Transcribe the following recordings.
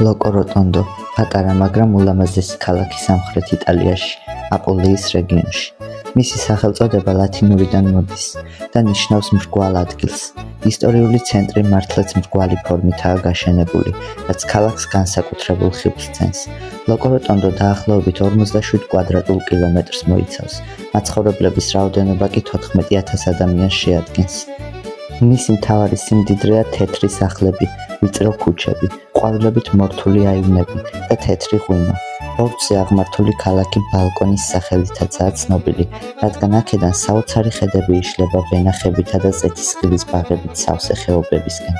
ლოკოროტონდო პატარა, მაგრამ ულამაზესი ქალაქი სამხრეთ იტალიაში, აპულიის რეგიონში. მისი სახელწოდება ლათინურიდან მოდის და ნიშნავს მრგვალ ადგილს. ისტორიული ცენტრი მართლაც მრგვალი ფორმითაა გაშენებული, რაც ქალაქს განსაკუთრებულ ხიბლს ცენს. ლოკოროტონდო დაახლოებით 47 კვადრატულ კილომეტრს მოიცავს. მაცხოვრებლების რაოდენობა კი 14,000 ადამიანს შეადგენს. მისი მთავარი სიმდიდრეა თეთრი სახლები, ვიწრო ქუჩები, ყვავილებით მორთული აივნები და თეთრი ღვინო. ბორცვზე აღმართული ქალაქი ბალკონის სახელითაცაა ცნობილი, რადგან აქედან საოცარი ხედები იშლება ვენახებითა და ზეთისხილის ბაღებით სავსე ხეობებისკენ.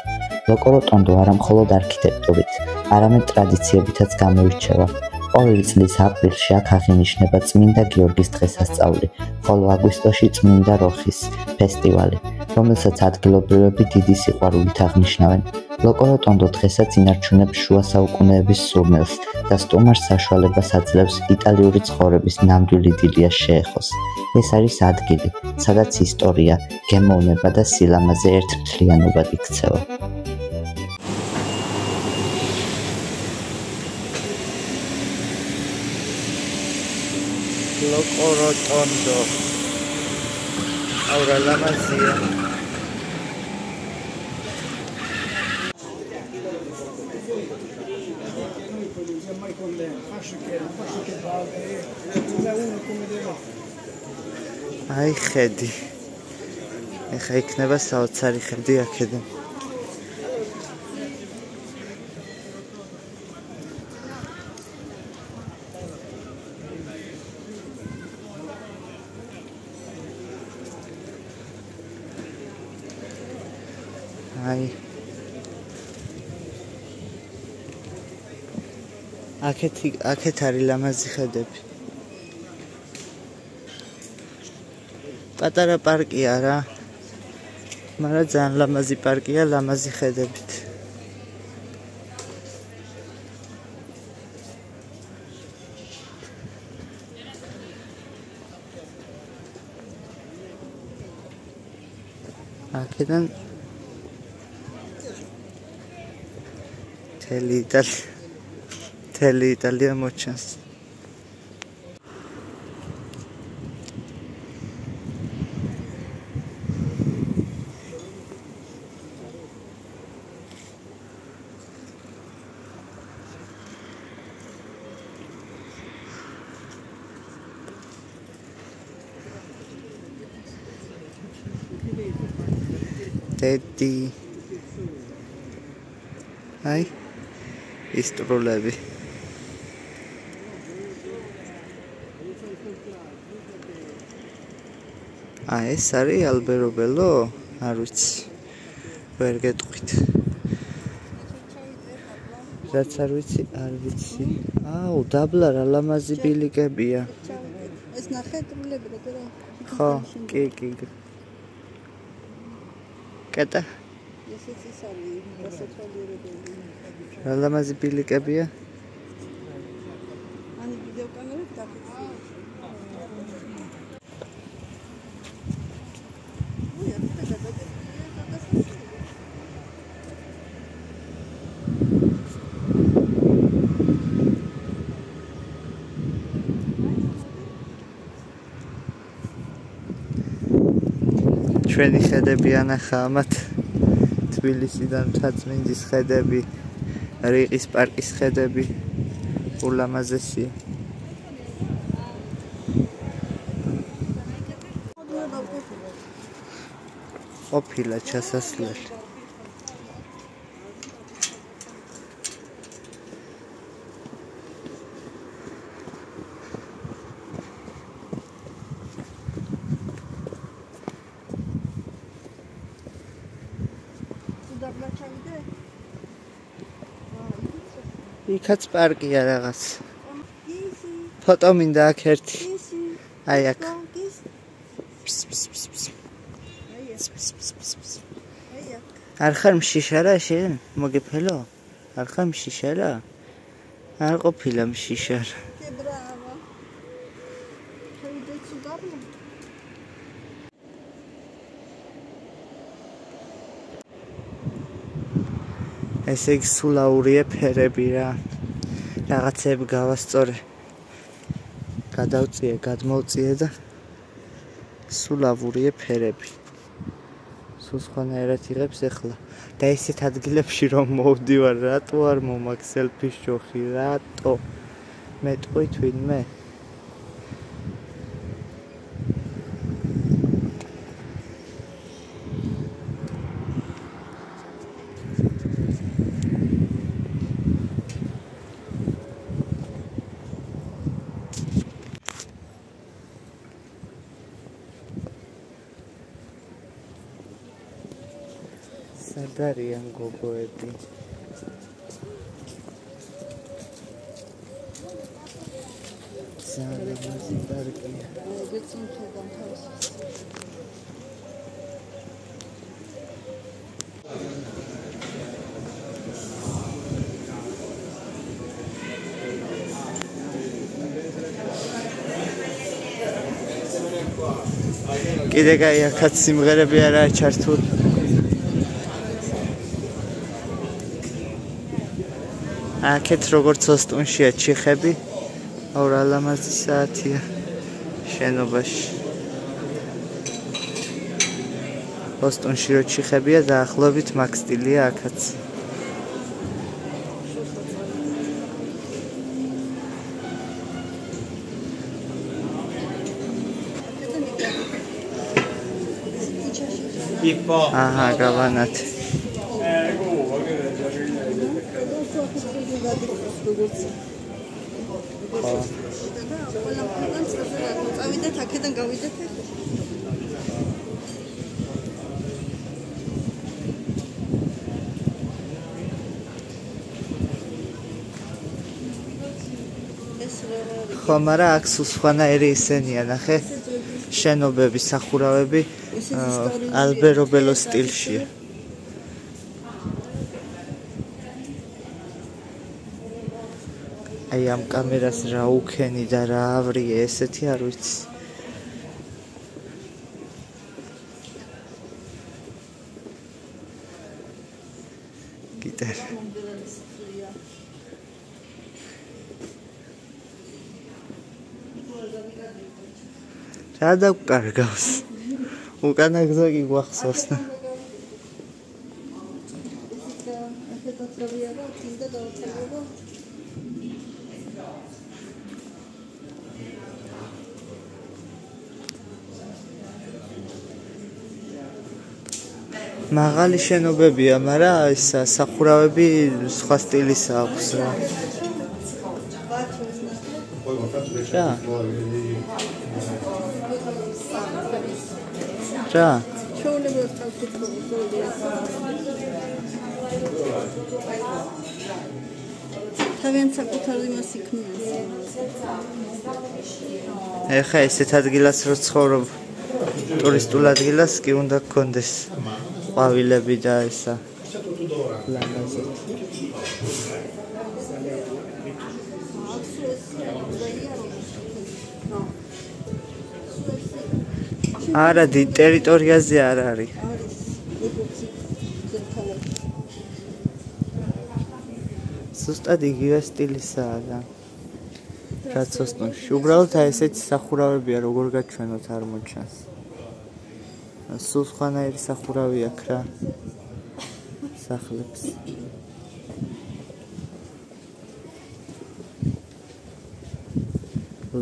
ლოკოროტონდო არა მხოლოდ არქიტექტურით, არამედ ტრადიციებითაც გამოირჩევა. ყოველი წლის აპრილში აქ აღინიშნება წმინდა გიორგის დღესასწაული, ხოლო აგვისტოში წმინდა როხის ფესტივალი, რომელსაც ადგილობრივები დიდი სიყვარულით აღნიშნავენ. ლოკოროტონდო დღესაც ინარჩუნებს შუა საუკუნეების სურნელს და სტუმარს საშუალებას აძლევს იტალიური ცხოვრების ნამდვილ იდილიას შეეხოს. ეს არის ადგილი, სადაც ისტორია, გემოვნება და სილამაზე ერთმთლიანობად იქცევა. ლოკოროტონდო აურა ლამაზია. აი ხედი. ეხა იქნება საოცარი ხედი აქედან. აი აქეთ არის ლამაზი ხედები. პატარა პარკია რა, მაგრამ ძალიან ლამაზი პარკია, ლამაზი ხედებით. აქედან მთელი იტალია მოჩანს. დედი აი ისტროლები. ეს არის ალბერობელო? არ ვიცი. ვერ გეტყვით. რაც არ ვიცი, არ ვიცი. აუ, დაბლა რა ლამაზი ბილიკებია. ეს ნახეთრულები რა? ხო, კი. კატა. ესეც ის არის, დასათვალიერებელი. რა ლამაზი ბილიკებია.ანი ვიდეო კამერით დაფიქსირე. ჩვენი ხედები ანახა ამათ. თბილისიდან მთაწმინდის ხედები, რიყის პარკის ხედები, ულამაზესია. ყოფილა ჩასასვლელი. იქაც პარკია რაღაც. ფოტო მინდა აქ ერთი. აი აქ. არ ხარ მშიშა რა შენ? მოგეფელო? არ ხარ მშიშა რა? არ ყოფილა მშიშა რა. ესე იგი სულ აურიე ფერები რა. რაღაცები გავასწორე. გადავწიე, გადმოვწიე და სულ აურიე ფერები. სულ სხვანაირად იღებს ახლა. და ესეთ ადგილებში რომ მოვდივარ, რატო არ მომაქვს სელფის ჯოხი, რატო? მეტყვი თვინმე? სადარიან გოგოები? ძალიან დარგია. ეგეც მხედავ თავს. კიდე კაი აქაც სიმღერები არაა ჩართული. აქეთ როგორც ოსტუნშია ჩიხები, 2:30 საათია შენობაში. ოსტუნში რო ჩიხებია დაახლოებით მაგ სტილია აქაც. აჰა, გავანათ. წავიდეთ აქედან გავიდეთ. ხო, მაგრამ აქ სულ სხვანაირი ისენია, ნახე. შენობები, სახურავები ალბერო ბელო სტილშია. აი ამ კამერას რა უქენი და რა ავრიე, ესეთი არ ვიცი. გიტარა. რა დაგკარგავს? უკანა გზა კი გვახსოვს. მაღალი შენობებია, მაგრამ ეს სახურავები სხვა სტილის აქვს რა. რა? რა? ჩვეულებრივ თავკითხულობია. თავიანთ საკუთარ იმას იქმნიან. ეხა ესეთ ადგილას რო ცხოვრობ, ტურისტულ ადგილას კი უნდა გქონდეს ყვავილები და ესა. ლამაზი. არა, ტერიტორიაზე არ არის. ზუსტად იგივე სტილისაა და რაც ოსტუნში. უბრალოდ ესეთი სახურავებია, როგორ გაჩვენოთ არ მოჩანს. სულ სხვანაირი სახურავი აქვს რა. სახლებს.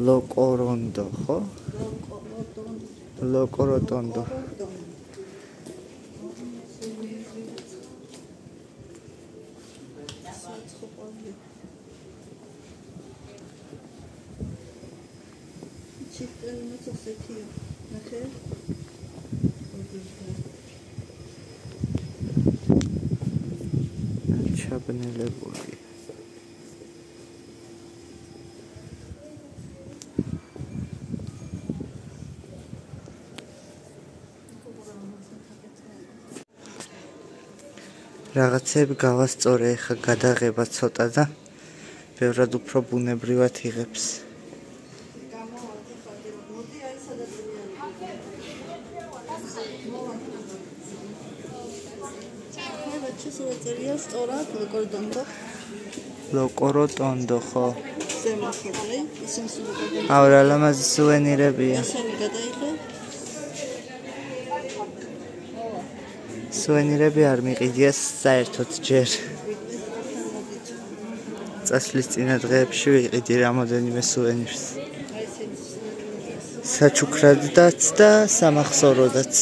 ლოკორონდო, ხო? ლოკოროტონდო. ჩაბნელებული. რაღაცები გავასწორე, ხა გადაღება ცოტა და ბევრად უფრო ბუნებრივად იღებს. სწორად ლოკორდონტო ლოკოროტონდო ხო? ზემო ხიდრი, ისინი სულ აუ რა ლამაზი სუვენირებია. ისინი გადაიღე. სუვენირები არ მიყიდია საერთოდ ჯერ. წასვლის წინა დღეებში ვიყიდი რამოდენიმე სუვენირს. საჩუქრადაც და სამახსოვროდაც.